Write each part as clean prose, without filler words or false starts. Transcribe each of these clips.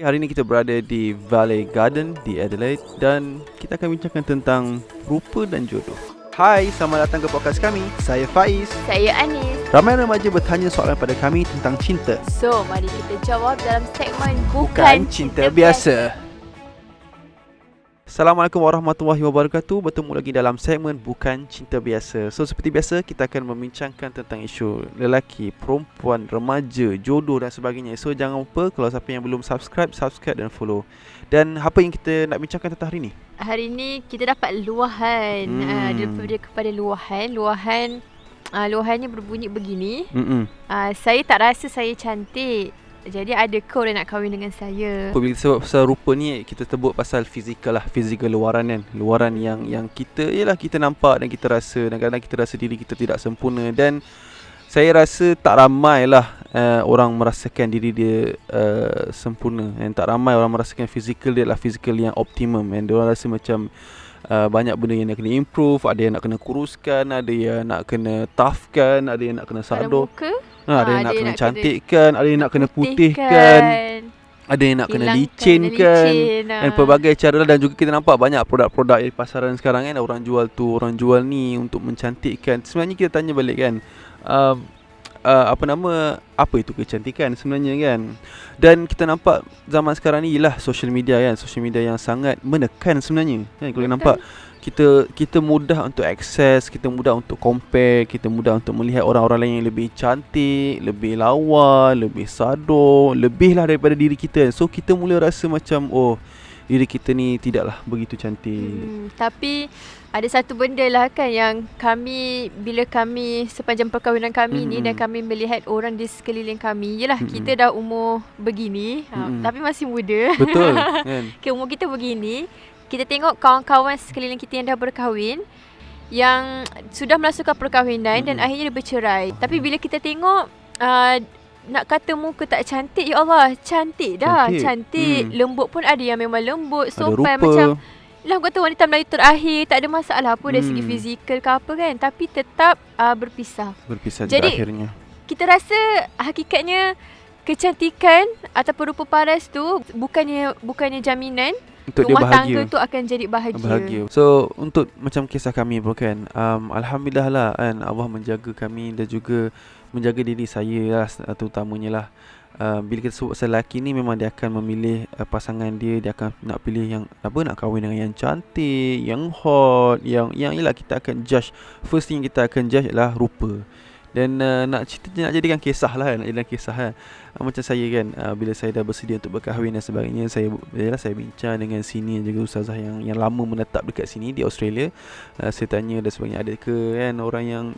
Hari ini kita berada di Valley Garden di Adelaide dan kita akan bincangkan tentang rupa dan jodoh. Hai, selamat datang ke podcast kami. Saya Faiz. Saya Anis. Ramai remaja bertanya soalan pada kami tentang cinta. So, mari kita jawab dalam segmen Bukan Cinta Biasa. Assalamualaikum warahmatullahi wabarakatuh. Bertemu lagi dalam segmen Bukan Cinta Biasa. So, seperti biasa kita akan membincangkan tentang isu lelaki, perempuan, remaja, jodoh dan sebagainya. So, jangan lupa kalau siapa yang belum subscribe dan follow. Dan apa yang kita nak bincangkan tentang hari ni? Hari ni kita dapat luahan daripada kepada luahannya berbunyi begini. Saya tak rasa saya cantik. Jadi ada ke orang nak kahwin dengan saya? Bila sebab pasal rupa ni, kita sebut pasal fizikal lah. Fizikal luaran kan. Luaran yang kita, yelah kita nampak dan kita rasa. Dan kadang-kadang kita rasa diri kita tidak sempurna. Dan saya rasa tak ramai lah orang merasakan diri dia sempurna. Dan tak ramai orang merasakan fizikal dia adalah fizikal yang optimum. Dan dia orang rasa macam banyak benda yang nak kena improve. Ada yang nak kena kuruskan, ada yang nak kena toughkan, ada yang nak kena sador. Ada yang nak kena cantikkan, ada yang nak kena putihkan, ada yang nak kena licinkan dan pelbagai cara. Dan juga kita nampak banyak produk-produk di pasaran sekarang kan. Orang jual tu, orang jual ni untuk mencantikkan. Sebenarnya kita tanya balik kan, apa itu kecantikan sebenarnya kan. Dan kita nampak zaman sekarang ni ialah social media kan. Social media yang sangat menekan sebenarnya kan. Kalau nampak kita mudah untuk akses, kita mudah untuk compare, kita mudah untuk melihat orang-orang lain yang lebih cantik, lebih lawa, lebih sador, lebih lah daripada diri kita. So kita mula rasa macam diri kita ni tidaklah begitu cantik. Tapi ada satu benda lah kan yang bila kami sepanjang perkahwinan kami ni dan kami melihat orang di sekeliling kami, yelah kita dah umur begini, tapi masih muda. Betul kan. Umur kita begini, kita tengok kawan-kawan sekeliling kita yang dah berkahwin, yang sudah melasukan perkahwinan dan akhirnya dia bercerai. Tapi bila kita tengok, nak kata muka tak cantik, ya Allah, cantik dah. Cantik. Lembut pun ada yang memang lembut, sopan, macam lah kata wanita Melayu terakhir, tak ada masalah apa dari segi fizikal ke apa kan. Tapi tetap berpisah jadi akhirnya. Kita rasa hakikatnya kecantikan ataupun rupa paras tu bukannya jaminan untuk rumah tangga tu akan jadi bahagia. So untuk macam kisah kami pun kan, alhamdulillah lah kan, Allah menjaga kami dan juga menjaga diri saya lah, terutamanya lah. Bila kita sebut pasal lelaki ni, memang dia akan memilih pasangan dia akan nak pilih yang nak kahwin dengan yang cantik, yang hot, yang ialah kita akan judge. First thing kita akan judge adalah rupa. Dan nak jadikan kisah lah, macam saya kan, bila saya dah bersedia untuk berkahwin dan sebagainya, saya bincang dengan sini juga ustazah yang lama menetap dekat sini di Australia. Saya tanya dan sebagainya, ada ke kan orang yang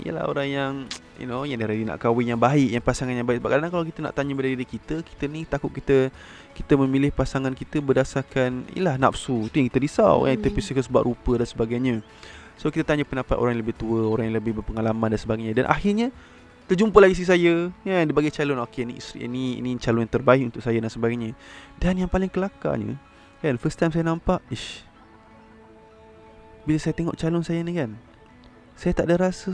yang dah ready nak kahwin, yang baik, yang pasangan yang baik. Sebab kadang-kadang kalau kita nak tanya pada diri kita ni takut kita memilih pasangan kita berdasarkan nafsu. Tu yang kita risau kan, kita pisahkan sebab rupa dan sebagainya. So kita tanya pendapat orang yang lebih tua, orang yang lebih berpengalaman dan sebagainya. Dan akhirnya terjumpa lagi isteri saya kan, dia bagi calon, okey ni calon yang terbaik untuk saya dan sebagainya. Dan yang paling kelakarnya kan, first time saya nampak, bila saya tengok calon saya ni kan, saya tak ada rasa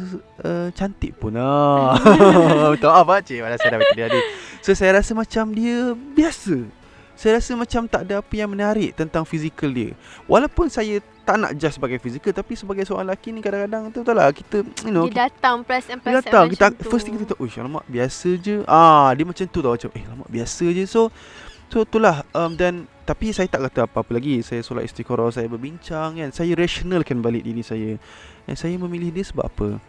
cantik pun. Minta maaf pakcik, malah saya dah berkata dia. So saya rasa macam dia biasa. Saya rasa macam tak ada apa yang menarik tentang fizikal dia. Walaupun saya tak nak judge sebagai fizikal, tapi sebagai seorang lelaki ni kadang-kadang betul lah kita dia datang perasaan kita tu. First thing kita tahu, alamak biasa je. Dia macam tu tau, macam alamak biasa je. So itulah. Dan tapi saya tak kata apa-apa lagi. Saya solat istikharah, saya berbincang kan. Saya rationalkan balik diri saya. Dan saya memilih dia sebab apa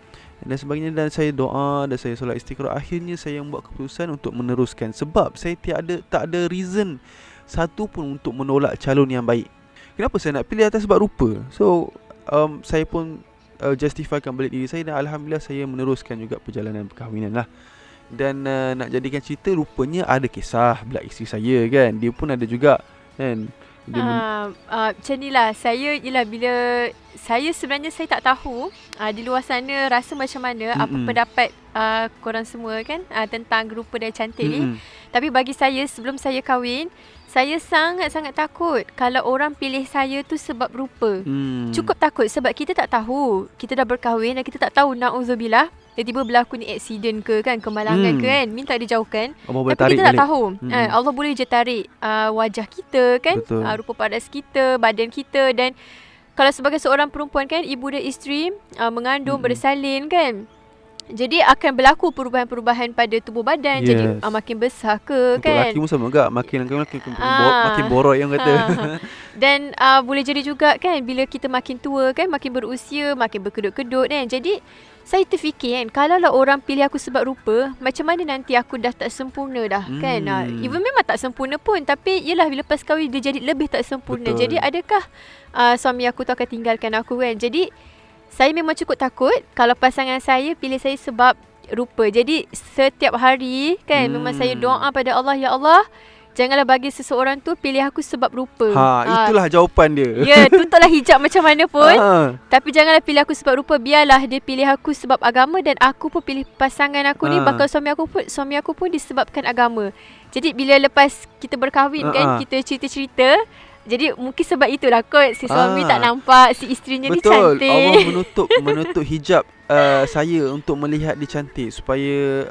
dan sebagainya. Dan saya doa dan saya solat istikharah. Akhirnya saya membuat keputusan untuk meneruskan. Sebab saya tak ada reason satu pun untuk menolak calon yang baik. Kenapa saya nak pilih atas sebab rupa? So saya pun justifikan balik diri saya. Dan alhamdulillah saya meneruskan juga perjalanan perkahwinan lah. Dan nak jadikan cerita, rupanya ada kisah belak isteri saya kan. Dia pun ada juga kan. Macam ni lah. Bila saya sebenarnya saya tak tahu di luar sana rasa macam mana, apa pendapat korang semua kan tentang rupa dan cantik ni. Tapi bagi saya, sebelum saya kahwin, saya sangat-sangat takut kalau orang pilih saya tu sebab rupa. Cukup takut sebab kita tak tahu. Kita dah berkahwin dan kita tak tahu, na'udzubillah, tiba-tiba berlaku ni accident ke kan, kemalangan ke kan, minta dijauhkan. Allah boleh Tapi tarik kita tak balik. tahu. Allah boleh je tarik wajah kita kan, Betul. rupa paras kita, badan kita. Dan kalau sebagai seorang perempuan kan, ibu dan isteri mengandung, bersalin kan, jadi akan berlaku perubahan-perubahan pada tubuh badan. Jadi makin besar ke Untuk kan. lelaki pun sama juga, makin borok yang kata. Dan boleh jadi juga kan, bila kita makin tua kan, makin berusia, makin berkedut-kedut kan. Jadi saya terfikir kan, kalaulah orang pilih aku sebab rupa, macam mana nanti aku dah tak sempurna dah kan. Even memang tak sempurna pun, tapi yelah bila lepas kahwin dia jadi lebih tak sempurna. Betul. Jadi adakah suami aku tu akan tinggalkan aku kan. Jadi saya memang cukup takut kalau pasangan saya pilih saya sebab rupa. Jadi setiap hari kan, memang saya doa pada Allah, ya Allah, janganlah bagi seseorang tu pilih aku sebab rupa. Itulah jawapan dia. Ya, tutuplah hijab macam mana pun. Tapi janganlah pilih aku sebab rupa. Biarlah dia pilih aku sebab agama, dan aku pun pilih pasangan aku ni, bakal suami aku pun disebabkan agama. Jadi bila lepas kita berkahwin kan, kita cerita-cerita, jadi mungkin sebab itulah kot si suami tak nampak si isterinya ni cantik. Betul. Allah menutup hijab saya untuk melihat dia cantik, supaya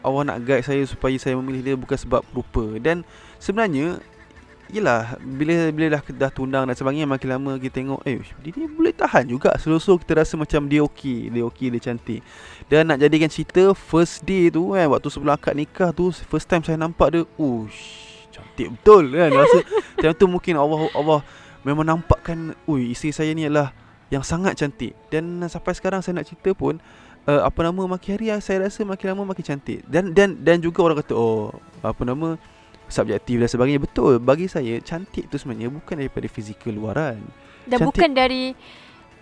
Allah nak guide saya supaya saya memilih dia bukan sebab rupa. Dan sebenarnya yelah, bila dah tunang dan sebagainya, makin lama kita tengok dia ni boleh tahan juga. Slow-slow kita rasa macam dia okey, dia cantik. Dan nak jadikan cerita, first day tu kan, waktu sebelum akad nikah tu, first time saya nampak dia, cantik betul kan. Rasa time tu mungkin Allah memang nampakkan, isteri saya ni adalah yang sangat cantik. Dan sampai sekarang saya nak cerita pun, makin hari saya rasa makin lama makin cantik. Dan juga orang kata subjektif dan sebagainya. Betul, bagi saya cantik tu sebenarnya bukan daripada fizikal luaran, dan cantik, bukan dari,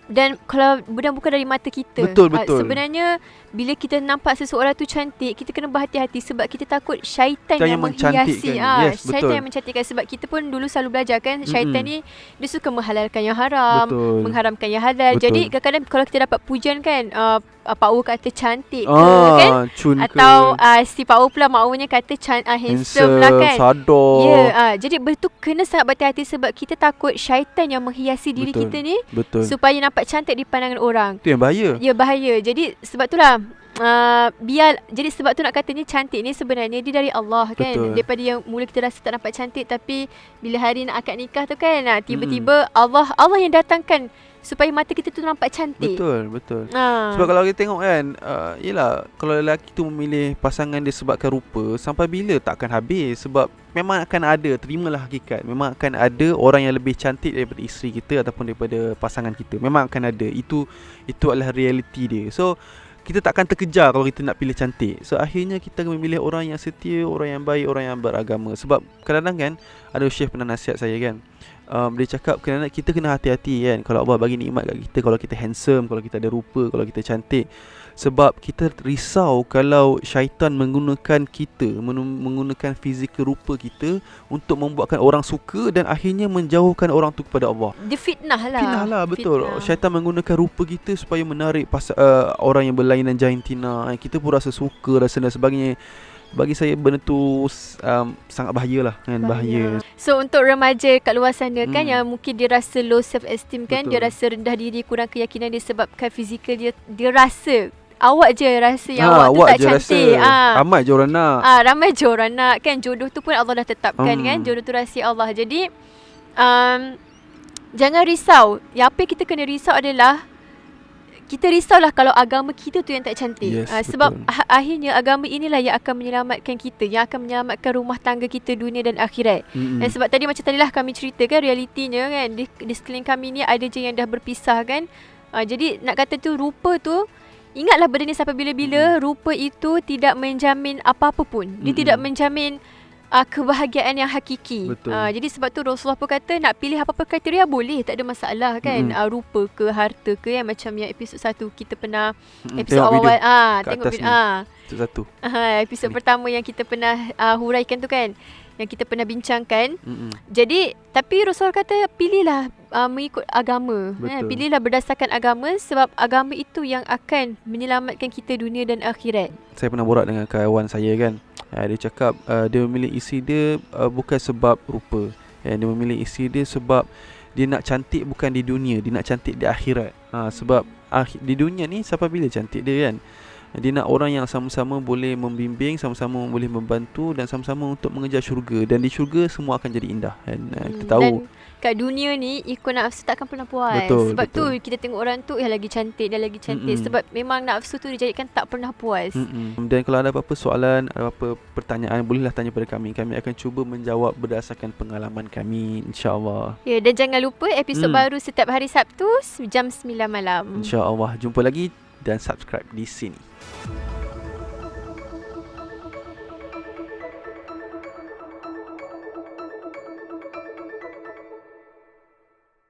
dan kalau bukan dari mata kita. Betul. Sebenarnya bila kita nampak seseorang tu cantik, kita kena berhati-hati sebab kita takut syaitan yang menghiasi. Syaitan yang mencantikkan. Sebab kita pun dulu selalu belajar kan, syaitan ni dia suka menghalalkan yang haram, mengharamkan yang halal. Jadi kadang-kadang kalau kita dapat pujian kan, Pak U kata cantik ke kan, atau si Pak U pula mak Unya kata handsome lah kan, sadar. Jadi betul, kena sangat berhati-hati sebab kita takut syaitan yang menghiasi diri kita ni supaya nampak cantik di pandangan orang. Itu yang bahaya. Ya, bahaya. Jadi sebab itulah jadi sebab tu nak katanya cantik ni sebenarnya dia dari Allah kan. Daripada yang mula kita rasa tak nampak cantik, tapi bila hari nak akad nikah tu kan, tiba-tiba Allah yang datangkan supaya mata kita tu nampak cantik. Betul. Sebab kalau kita tengok kan, yelah, kalau lelaki tu memilih pasangan dia sebabkan rupa, sampai bila tak akan habis. Sebab memang akan ada, terimalah hakikat, memang akan ada orang yang lebih cantik daripada isteri kita ataupun daripada pasangan kita. Memang akan ada. Itu adalah realiti dia. So kita tak akan terkejar kalau kita nak pilih cantik. So akhirnya kita memilih orang yang setia, orang yang baik, orang yang beragama. Sebab kadang-kadang kan, ada Syekh pernah nasihat saya kan, dia cakap kita kena hati-hati kan, kalau Allah bagi nikmat kat kita, kalau kita handsome, kalau kita ada rupa, kalau kita cantik. Sebab kita risau kalau syaitan menggunakan kita, menggunakan fizikal rupa kita untuk membuatkan orang suka, dan akhirnya menjauhkan orang tu kepada Allah. Dia fitnah lah. Betul. Syaitan menggunakan rupa kita supaya menarik orang yang berlainan jantina. Kita pun rasa suka, rasa dan sebagainya. Bagi saya benda tu sangat bahayalah kan, bahaya. So untuk remaja kat luar sana kan, yang mungkin dia rasa low self esteem kan, dia rasa rendah diri, kurang keyakinan disebabkan fizikal dia rasa awak je rasa yang awak tu tak cantik. Ramai je orang nak. Ramai je orang nak kan. Jodoh tu pun Allah dah tetapkan kan. Jodoh tu rahsia Allah. Jadi jangan risau. Yang apa yang kita kena risau adalah, kita risaulah kalau agama kita tu yang tak cantik. Sebab akhirnya agama inilah yang akan menyelamatkan kita, yang akan menyelamatkan rumah tangga kita dunia dan akhirat. Dan sebab tadi macam tadilah kami ceritakan, realitinya kan, di sekeliling kami ni ada je yang dah berpisah kan. Jadi nak kata tu, rupa tu, ingatlah benda ni sampai bila-bila, rupa itu tidak menjamin apa-apa pun. Dia tidak menjamin kebahagiaan yang hakiki. Jadi sebab tu Rasulullah pun kata, nak pilih apa-apa kriteria boleh, tak ada masalah kan. Rupa ke, harta ke, yang macam yang episod 1 kita pernah, episod awal tengok video episod pertama yang kita pernah huraikan tu kan, yang kita pernah bincangkan. Jadi tapi Rasulullah kata, pilihlah mengikut agama. Pilihlah berdasarkan agama, sebab agama itu yang akan menyelamatkan kita dunia dan akhirat. Saya pernah borak dengan kawan saya kan, dia cakap dia memilih isteri dia bukan sebab rupa. Dia memilih isteri dia sebab dia nak cantik bukan di dunia, dia nak cantik di akhirat. Sebab di dunia ni sampai bila cantik dia kan. Dia nak orang yang sama-sama boleh membimbing, sama-sama boleh membantu dan sama-sama untuk mengejar syurga. Dan di syurga semua akan jadi indah kan. Kita tahu. Dan kat dunia ni ikut nafsu takkan pernah puas. Betul, Sebab betul. tu kita tengok orang tu lagi cantik, dia lagi cantik. Sebab memang nafsu tu dijadikan tak pernah puas. Dan kalau ada apa-apa soalan, ada apa-apa pertanyaan, bolehlah tanya pada kami. Kami akan cuba menjawab berdasarkan pengalaman kami, insya-Allah. Ya, dan jangan lupa episod baru setiap hari Sabtu jam 9 malam. Insya-Allah. Jumpa lagi dan subscribe di sini.